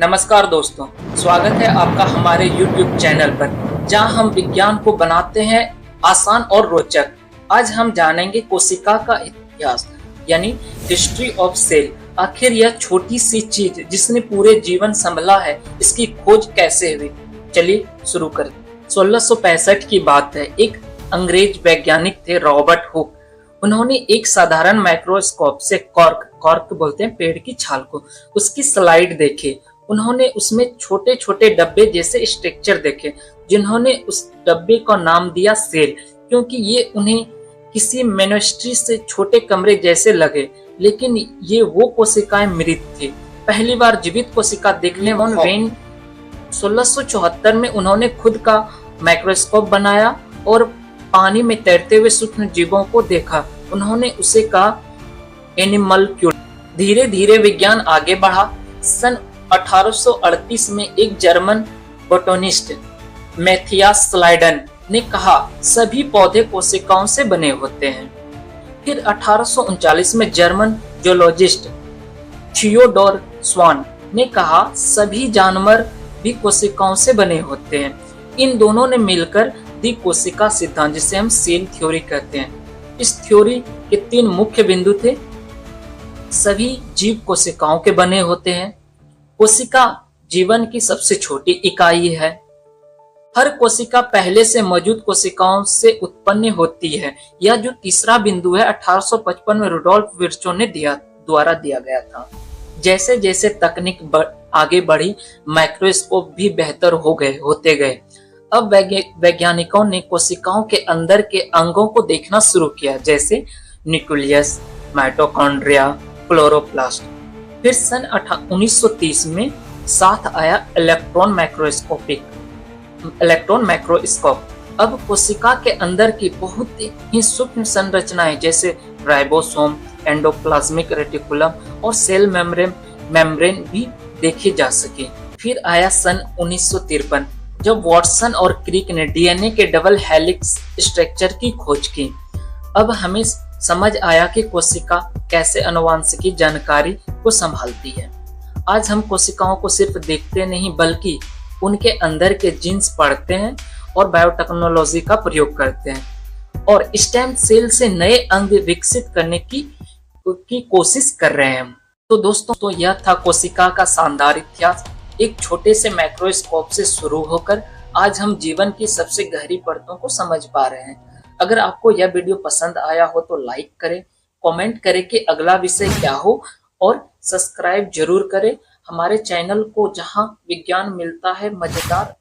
नमस्कार दोस्तों, स्वागत है आपका हमारे YouTube चैनल पर, जहां हम विज्ञान को बनाते हैं आसान और रोचक। आज हम जानेंगे कोशिका का इतिहास, यानी हिस्ट्री ऑफ सेल। आखिर यह छोटी सी चीज जिसने पूरे जीवन संभला है, इसकी खोज कैसे हुई? चलिए शुरू करें। 1665 की बात है। एक अंग्रेज वैज्ञानिक थे रॉबर्ट हुक। उन्होंने एक साधारण माइक्रोस्कोप से कॉर्क बोलते हैं पेड़ की छाल को, उसकी स्लाइड देखे। उन्होंने उसमें छोटे छोटे डब्बे जैसे स्ट्रक्चर देखे, जिन्होंने उस डब्बे का नाम दिया सेल, क्योंकि ये उन्हें किसी मिनिस्ट्री से छोटे कमरे जैसे लगे। लेकिन ये वो कोशिकाएं मृत थी। पहली बार जीवित कोशिका देखने वेन 1674 में उन्होंने खुद का माइक्रोस्कोप बनाया और पानी में तैरते हुए सूक्ष्म जीवों को देखा। उन्होंने उसे कहा एनिमलक्यूल। धीरे धीरे विज्ञान आगे बढ़ा। सन 1838 में एक जर्मन बोटनिस्ट मैथियास स्लाइडन ने कहा सभी पौधे कोशिकाओं से बने होते हैं। फिर 1839 में जर्मन जूलॉजिस्ट थियोडोर स्वान ने कहा सभी जानवर भी कोशिकाओं से बने होते हैं। इन दोनों ने मिलकर दी कोशिका सिद्धांत, जिसे हम सेल थ्योरी कहते हैं। इस थ्योरी के 3 मुख्य बिंदु थे। सभी जीव कोशिकाओं के बने होते हैं। कोशिका जीवन की सबसे छोटी इकाई है। हर कोशिका पहले से मौजूद कोशिकाओं से उत्पन्न होती है। यह जो तीसरा बिंदु है 1855 में रुडोल्फ विर्चो ने द्वारा दिया गया था। जैसे जैसे तकनीक आगे बढ़ी, माइक्रोस्कोप भी बेहतर होते गए। अब वैज्ञानिकों ने कोशिकाओं के अंदर के अंगों को देखना शुरू किया, जैसे न्यूक्लियस, माइटोकॉन्ड्रिया, क्लोरोप्लास्ट। फिर सन 1930 में साथ आया इलेक्ट्रॉन माइक्रोस्कोप। अब कोशिका के अंदर की बहुत ही सूक्ष्म संरचनाएं जैसे राइबोसोम, एंडोप्लाज्मिक रेटिकुलम और सेल मेम्ब्रेन भी देखे जा सके। फिर आया सन 1953, जब वॉटसन और क्रिक ने डीएनए के डबल हेलिक्स स्ट्रक्चर की खोज की। अब हमें समझ आया कि कोशिका कैसे आनुवंशिकी जानकारी को संभालती है। आज हम कोशिकाओं को सिर्फ देखते नहीं, बल्कि उनके अंदर के जीन्स पढ़ते हैं और बायोटेक्नोलॉजी का प्रयोग करते हैं और स्टेम सेल से नए अंग विकसित करने की कोशिश कर रहे हैं। तो दोस्तों, यह था कोशिका का शानदार इतिहास। एक छोटे से माइक्रोस्कोप से शुरू होकर आज हम जीवन की सबसे गहरी परतों को समझ पा रहे हैं। अगर आपको यह वीडियो पसंद आया हो तो लाइक करें, कमेंट करें कि अगला विषय क्या हो और सब्सक्राइब जरूर करें हमारे चैनल को, जहां विज्ञान मिलता है मजेदार